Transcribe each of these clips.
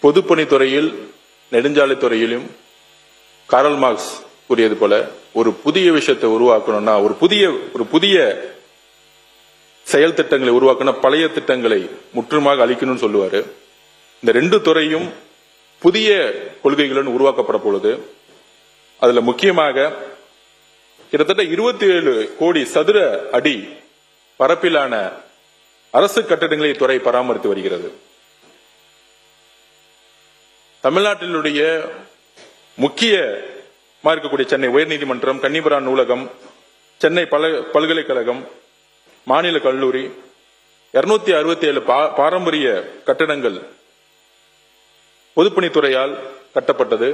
பொதுப்பணித்துறையில் நெடுஞ்சாலைத்துறையிலும் Karl Marx கூறியது போல ஒரு புதிய விஷயத்தை உருவாக்கணும்னா ஒரு புதிய செயல் திட்டங்களை உருவாக்கணும், பழைய திட்டங்களை முற்றுமாக அளிக்கணும்னு சொல்லுவாரு. இந்த ரெண்டு துறையும் புதிய கொள்கைகளுடன் உருவாக்கப்பட பொழுது அதுல முக்கியமாக கிட்டத்தட்ட 27 கோடி சதுர அடி பரப்பிலான அரசு கட்டடங்களை துறை பராமரித்து வருகிறது. தமிழ்நாட்டினுடைய முக்கிய இருக்கக்கூடிய சென்னை உயர்நீதிமன்றம், கன்னிபுரம் நூலகம், சென்னை பல்கலைக்கழகம், மாநில கல்லூரி, 267 பாரம்பரிய கட்டடங்கள் பொதுப்பணித்துறையால் கட்டப்பட்டது.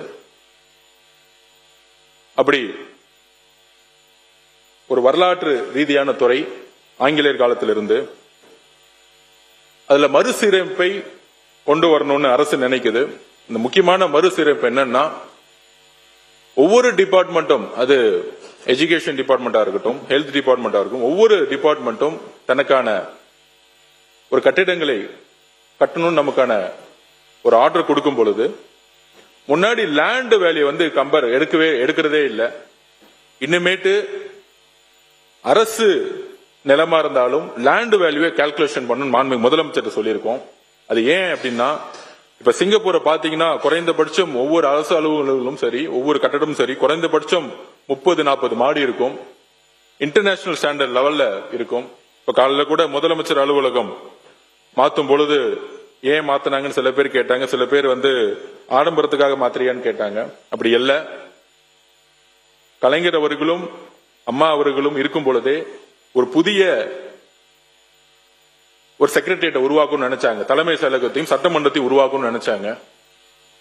அப்படி ஒரு வரலாற்று ரீதியான துறை ஆங்கிலேயர் காலத்திலிருந்து அதுல மறுசீரமைப்பை கொண்டு வரணும்னு அரசு நினைக்குது. இந்த முக்கியமான மறுசீரமைப்பு என்னன்னா ஒவ்வொரு டிபார்ட்மெண்ட்டும், அது எஜுகேஷன் டிபார்ட்மெண்டா இருக்கட்டும், ஹெல்த் டிபார்ட்மெண்டா இருக்கும், ஒவ்வொரு டிபார்ட்மெண்ட்டும் தனக்கான ஒரு கட்டிடங்களை கட்டணும்னு நமக்கான ஒரு ஆர்டர் கொடுக்கும் பொழுது முன்னாடி லேண்ட் வேல்யூ எடுக்கிறதே இல்லை. இனிமேட்டு அரசு நிலமா இருந்தாலும் லேண்ட் வேல்யூவை கால்குலேஷன் பண்ணணும் முதலமைச்சர் சொல்லியிருக்கோம். அது ஏன் அப்படின்னா இப்ப சிங்கப்பூரை பாத்தீங்கன்னா குறைந்தபட்சம் ஒவ்வொரு அரசு அலுவலகங்களும் சரி, ஒவ்வொரு கட்டடமும் சரி, குறைந்தபட்சம் 30-40 மாடி இருக்கும். இன்டர்நேஷனல் ஸ்டாண்டர்ட் லெவல்ல இருக்கும். இப்ப காலையில கூட முதலமைச்சர் அலுவலகம் மாத்தும் பொழுது ஏன் மாத்தினாங்கன்னு சில பேர் கேட்டாங்க. சில பேர் ஆடம்பரத்துக்காக மாத்திரியான்னு கேட்டாங்க. அப்படி இல்ல, கலைஞர் அவர்களும் அம்மா அவர்களும் இருக்கும் பொழுதே ஒரு புதிய ஒரு செக்ரட்டரியேட்டை உருவாக்கணும்னு நினைச்சாங்க. தலைமை செயலகத்தையும் சட்டமன்றத்தையும் உருவாக்கணும்னு நினைச்சாங்க.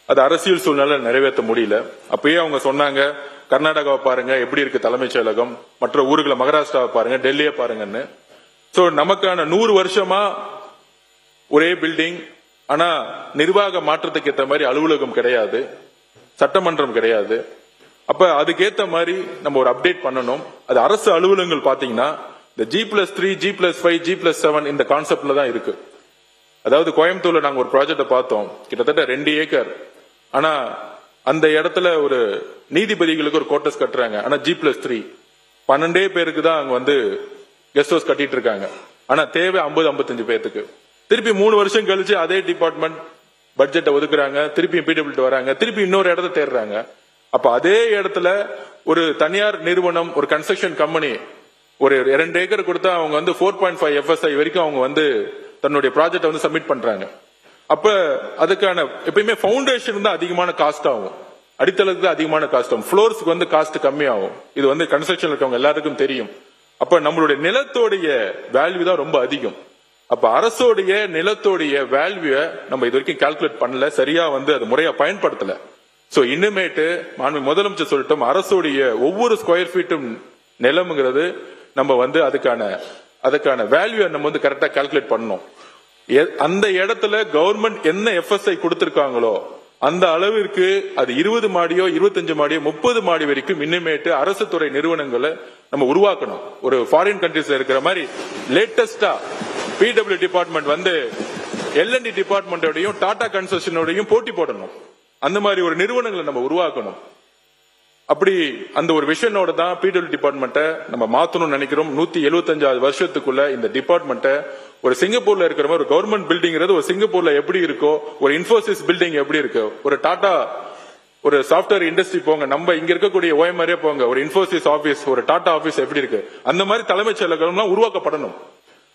அது அரசியல் சூழ்நிலை நிறைவேற்ற முடியல. அப்பயே அவங்க சொன்னாங்க, கர்நாடகாவை பாருங்க எப்படி இருக்கு தலைமைச் செயலகம், மற்ற ஊர்களை மகாராஷ்டிராவை பாருங்க, டெல்லியை பாருங்கன்னு. சோ நமக்கான 100 வருஷமா ஒரே பில்டிங், ஆனா நிர்வாக மாற்றத்துக்கு ஏற்ற மாதிரி அலுவலகம் கிடையாது, சட்டமன்றம் கிடையாது. அப்ப அதுக்கேற்ற மாதிரி நம்ம ஒரு அப்டேட் பண்ணணும். அது அரசு அலுவலகங்கள் பாத்தீங்கன்னா இந்த G+3, G+5, G+7 இந்த கான்செப்ட்ல தான் இருக்கு. அதாவது கோயம்புத்தூர்ல நாங்க ஒரு ப்ராஜெக்ட பார்த்தோம், கிட்டத்தட்ட 2 ஏக்கர். ஆனா அந்த இடத்துல ஒரு நீதிபதிகளுக்கு ஒரு கோட்டஸ் கட்டுறாங்க. ஆனா G+3 12 பேருக்கு தான் அங்க கெஸ்ட் ஹவுஸ் கட்டிட்டு இருக்காங்க. ஆனா தேவை 50-55 பேருக்கு. திருப்பி 3 வருஷம் கழிச்சு அதே டிபார்ட்மெண்ட் பட்ஜெட்டை ஒதுக்குறாங்க, திருப்பி PWD வராங்க, திருப்பி இன்னொரு இடத்த தேடுறாங்க. அப்ப அதே இடத்துல ஒரு தனியார் நிறுவனம், ஒரு கன்ஸ்ட்ரக்ஷன் கம்பெனி ஒரு 2 ஏக்கர் கொடுத்தா அவங்க 4.5 FSI வரைக்கும் அவங்க தன்னுடைய ப்ராஜெக்ட் சப்மிட் பண்றாங்க. அப்ப அதுக்கான எப்பயுமே பவுண்டேஷன் தான் அதிகமான காஸ்ட் ஆகும், அடித்தளத்துக்கு அதிகமான காஸ்ட் ஆகும், ஃப்ளோர்ஸ்க்கு காஸ்ட் கம்மி ஆகும். இது கன்ஸ்ட்ரக்ஷன் இருக்கவங்க எல்லாருக்கும் தெரியும். அப்ப நம்மளுடைய நிலத்தோடைய வேல்யூ தான் ரொம்ப அதிகம். அப்ப அரசோடைய நிலத்தோடைய வேல்யூ நம்ம இது வரைக்கும் கால்குலேட் பண்ணல, சரியா அது முறையா பயன்படுத்தல. சோ இனிமேட்டு முதலமைச்சர் சொல்லிட்டோம், அரசோடைய ஒவ்வொரு ஸ்கொயர் ஃபீட்டும் நிலம்ங்கிறது நம்ம அதுக்கான வேல்யூ நம்ம கரெக்டா கால்குலேட் பண்ணணும். அந்த இடத்துல கவர்மெண்ட் என்ன FSI கொடுத்திருக்காங்களோ அந்த அளவிற்கு அது 20 மாடியோ 25 மாடியோ 30 மாடி வரைக்கும் இனிமேட்டு அரசு துறை நிறுவனங்களை நம்ம உருவாக்கணும். ஒரு ஃபாரின் கண்ட்ரீஸ்ல இருக்கிற மாதிரி லேட்டஸ்டா PWD டிபார்ட்மெண்ட் L&D டிபார்ட்மெண்டோடையும் டாடா கன்ஸ்ட்ரக்ஷனோடையும் போட்டி போடணும். அந்த மாதிரி ஒரு நிறுவனங்களை நம்ம உருவாக்கணும். அப்படி அந்த ஒரு விஷனோட தான் PWD டிபார்ட்மெண்ட்டை நம்ம மாத்தணும்னு நினைக்கிறோம். 175 வருஷத்துக்குள்ள இந்த டிபார்ட்மெண்ட்டை ஒரு சிங்கப்பூர்ல இருக்கிற மாதிரி ஒரு கவர்மெண்ட் பில்டிங் ஒரு சிங்கப்பூர்ல எப்படி இருக்கோ, ஒரு இன்ஃபோசிஸ் பில்டிங் எப்படி இருக்கு, ஒரு டாடா ஒரு சாப்ட்வேர் இண்டஸ்ட்ரி போங்க, நம்ம இங்க இருக்கக்கூடிய OMR போங்க, ஒரு இன்ஃபோசிஸ் ஆபீஸ், ஒரு டாடா ஆபீஸ் எப்படி இருக்கு, அந்த மாதிரி தலைமைச் செயலகம் உருவாக்கப்படணும்.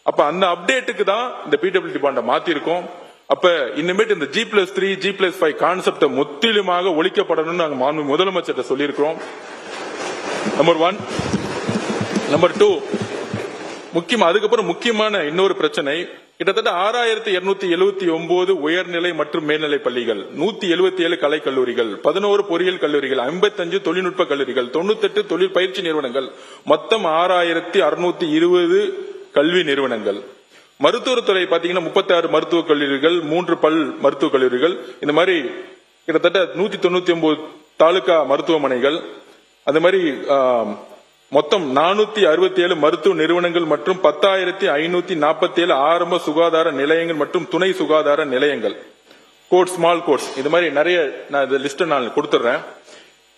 அப்ப அந்த அப்டேட்டுக்கு தான் இந்த PWD டிபார்ட்மெண்ட் மாத்தி இருக்கோம். அப்ப இனிமேட்டு இந்த G+3, G+5 கான்செப்ட முற்றிலுமாக ஒழிக்கப்படணும்னு நாங்க முதலமைச்சர் சொல்லியிருக்கிறோம். நம்பர் 1. நம்பர் 2, அதுக்கப்புறம் முக்கியமான இன்னொரு பிரச்சனை, கிட்டத்தட்ட 6279 உயர்நிலை மற்றும் மேல்நிலை பள்ளிகள், 177 கலை கல்லூரிகள், 11 பொறியியல் கல்லூரிகள், 55 தொழில்நுட்ப கல்லூரிகள், 98 தொழில் பயிற்சி நிறுவனங்கள், மொத்தம் 6620 கல்வி நிறுவனங்கள். மருத்துவத்துறை பாத்தீங்கன்னா 36 மருத்துவக் கல்லூரிகள், 3 பல் மருத்துவக் கல்லூரிகள், இந்த மாதிரி கிட்டத்தட்ட 199 தாலுகா மருத்துவமனைகள், அந்த மாதிரி மொத்தம் 467 மருத்துவ நிறுவனங்கள் மற்றும் 10,547 ஆரம்ப சுகாதார நிலையங்கள் மற்றும் துணை சுகாதார நிலையங்கள். கோர்ஸ், ஸ்மால் கோர்ஸ், இது மாதிரி நிறைய நான் இந்த லிஸ்ட் நான் கொடுத்துறேன்.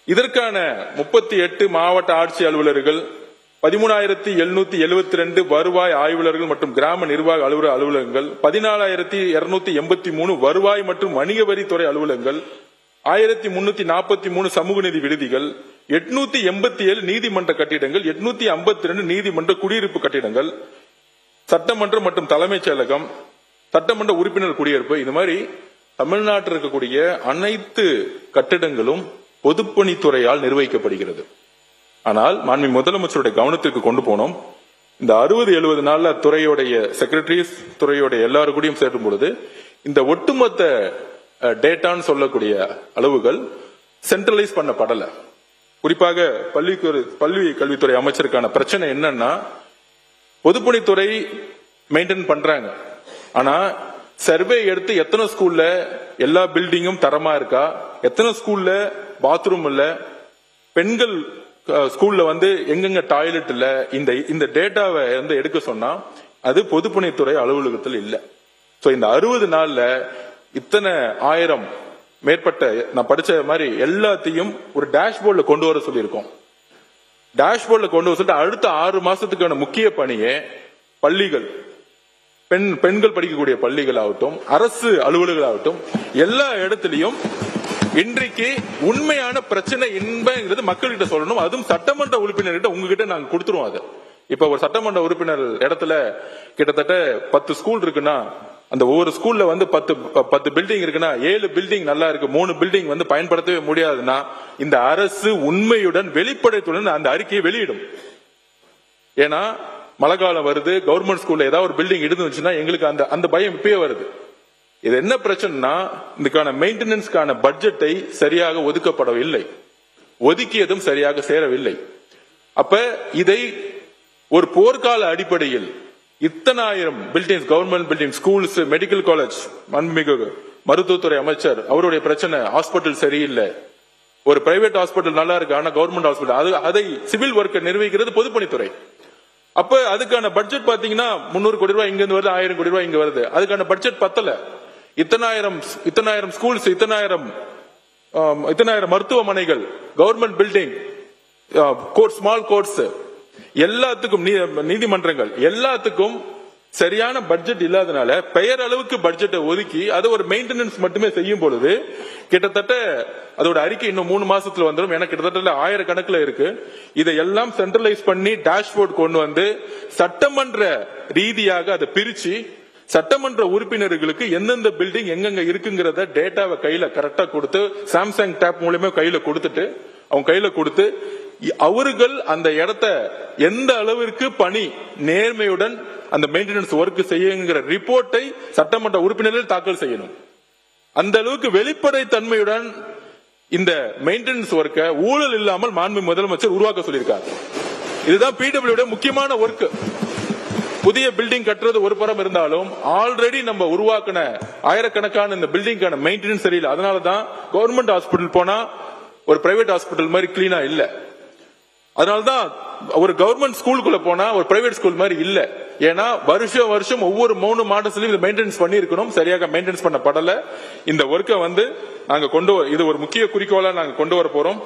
இதற்கான 38 மாவட்ட ஆட்சி அலுவலர்கள், 13,772 வருவாய் ஆய்வாளர்கள் மற்றும் கிராம நிர்வாக அலுவலகங்கள், 14,283 வருவாய் மற்றும் வணிக வரித்துறை அலுவலகங்கள், 1,343 சமூக நீதி விடுதிகள், 887 நீதிமன்ற கட்டிடங்கள், 852 நீதிமன்ற குடியிருப்பு கட்டிடங்கள், சட்டமன்றம் மற்றும் தலைமைச் செயலகம், சட்டமன்ற உறுப்பினர் குடியிருப்பு, இது மாதிரி தமிழ்நாட்டில் இருக்கக்கூடிய அனைத்து கட்டிடங்களும் பொதுப்பணித்துறையால் நிர்வகிக்கப்படுகிறது. ஆனால் மாண்புமிகு முதலமைச்சருடைய கவனத்திற்கு கொண்டு போனோம். இந்த 60-70 நாள்ல துறையுடைய செக்ரட்டரிஸ், துறையுடைய எல்லாரும் கூடயும் சேரும் பொழுது இந்த ஒட்டுமொத்த டேட்டான்னு சொல்லக்கூடிய அளவுகள் சென்ட்ரலைஸ் பண்ணப்படல. குறிப்பாக பள்ளி கல்வித்துறை அமைச்சருக்கான பிரச்சனை என்னன்னா, பொதுப்பணித்துறை மெயின்டைன் பண்றாங்க, ஆனா சர்வே எடுத்து எத்தனை ஸ்கூல்ல எல்லா பில்டிங்கும் தரமா இருக்கா, எத்தனை ஸ்கூல்ல பாத்ரூம் இல்ல, பெண்கள் ஸ்கூல்ல எங்கெங்க டாய்லெட் இல்ல, இந்த டேட்டாவை எடுக்க சொன்னா அது பொதுப்பணித்துறை அலுவலகத்தில் இல்ல. சோ இந்த 60 நாள்ல இத்தனை 1000 மேற்பட்ட நான் படிச்ச மாதிரி எல்லாத்தையும் ஒரு டேஷ்போர்ட்ல கொண்டு வர சொல்லியிருக்கோம். டேஷ்போர்ட்ல கொண்டு வர சொல்லிட்டு அடுத்த 6 மாசத்துக்கான முக்கிய பணியே பள்ளிகள், பெண்கள் படிக்கக்கூடிய பள்ளிகள் ஆகட்டும், அரசு அலுவலர்கள் ஆகட்டும், எல்லா இடத்திலையும் இன்றைக்கு உண்மையான பிரச்சனை என்பது மக்கள்கிட்ட சொல்லணும். அதுவும் சட்டமன்ற உறுப்பினர்கிட்ட உங்ககிட்ட நாங்க கொடுத்துருவோம். அது இப்ப ஒரு சட்டமன்ற உறுப்பினர் இடத்துல கிட்டத்தட்ட 10 ஸ்கூல் இருக்குன்னா, அந்த ஒவ்வொரு ஸ்கூல்ல 10 பில்டிங் இருக்குன்னா 7 பில்டிங் நல்லா இருக்கு, 3 பில்டிங் பயன்படுத்தவே முடியாதுன்னா இந்த அரசு உண்மையுடன் வெளிப்படைத்துடன் அந்த அறிக்கையை வெளியிடும். ஏன்னா மழை காலம் வருது, கவர்மெண்ட் ஸ்கூல்ல ஏதாவது ஒரு பில்டிங் இடிந்துச்சுன்னா எங்களுக்கு அந்த பயம் இப்பயே வருது. இது என்ன பிரச்சனைனா, இதுக்கான மெயின்டெனன்ஸ்க்கான பட்ஜெட்டை சரியாக ஒதுக்கப்படவில்லை, ஒதுக்கியதும் சரியாக சேரவில்லை. அப்ப இதை ஒரு போர்க்கால அடிப்படையில் இத்தனை 1000 buildings, government building, schools, medical college, மண்மிகு மருத்துவத்துறை அமைச்சர் அவருடைய பிரச்சனை, ஹாஸ்பிட்டல் சரியில்லை, ஒரு பிரைவேட் ஹாஸ்பிட்டல் நல்லா இருக்கு ஆனா கவர்மெண்ட் ஹாஸ்பிட்டல், அதை சிவில் ஒர்க்கை நிர்வகிக்கிறது பொதுப்பணித்துறை. அப்ப அதுக்கான பட்ஜெட் பாத்தீங்கன்னா 300 கோடி ரூபாய் இங்க வருது, 1000 கோடி ரூபாய் இங்க வருது, அதுக்கான பட்ஜெட் பத்தல. இத்தனாயிரம் ஸ்கூல்ஸ், இத்தனாயிரம் மருத்துவமனைகள், கவர்மெண்ட் பில்டிங், ஸ்மால் கோர்ட்ஸ், எல்லாத்துக்கும் நீதிமன்றங்கள், எல்லாத்துக்கும் சரியான பட்ஜெட் இல்லாதனால பெயர் அளவுக்கு பட்ஜெட்டை ஒதுக்கி அதை ஒரு மெயின்டெனன்ஸ் மட்டுமே செய்யும் பொழுது கிட்டத்தட்ட அதோட அறிக்கை இன்னும் 3 மாசத்துல வந்துடும். எனக்கு கிட்டத்தட்ட 1000 கணக்குல இருக்கு. இதையெல்லாம் சென்ட்ரலைஸ் பண்ணி டேஷ்போர்ட் கொண்டு சட்டமன்ற ரீதியாக அதை பிரிச்சு சட்டமன்ற உறுப்பினர்களுக்கு எந்தெந்த பில்டிங் எங்கெங்க இருக்குங்கிறத டேட்டாவை கையில கரெக்டா கொடுத்து, சாம்சங் டேப் மூலமா கையில கொடுத்துட்டு, அவங்க கையில கொடுத்து அவர்கள் அந்த இடத்த எந்த அளவிற்கு பணி நேர்மையுடன் அந்த மெயின்டெனன்ஸ் ஒர்க் செய்யுங்கிற ரிப்போர்ட்டை சட்டமன்ற உறுப்பினர்கள் தாக்கல் செய்யணும். அந்த அளவுக்கு வெளிப்படை தன்மையுடன் இந்த மெயின்டெனன்ஸ் ஒர்க்கை ஊழல் இல்லாமல் மாண்புமிகு முதலமைச்சர் உருவாக்க சொல்லியிருக்காங்க. இதுதான் பிடபிள்யூ முக்கியமான ஒர்க். புதிய பில்டிங் கட்டுறது ஒரு புறம் இருந்தாலும் ஆல்ரெடி நம்ம உருவாக்கின ஆயிரக்கணக்கான இந்த பில்டிங்கான மெயின்டெனன்ஸ் சரியில்லை. அதனாலதான் கவர்மெண்ட் ஹாஸ்பிட்டல் போனா ஒரு பிரைவேட் ஹாஸ்பிட்டல் மாதிரி கிளீனா இல்ல. அதனாலதான் ஒரு கவர்மெண்ட் ஸ்கூலுக்குள்ள போனா ஒரு பிரைவேட் ஸ்கூல் மாதிரி இல்ல. ஏன்னா வருஷம் ஒவ்வொரு 3 மாதத்திலும் மெயின்டெனன்ஸ் பண்ணி இருக்கணும், சரியாக மெயின்டெனன்ஸ் பண்ணப்படல. இந்த ஒர்க்கை நாங்க இது ஒரு முக்கிய குறிக்கோளா நாங்க கொண்டு வர போறோம்.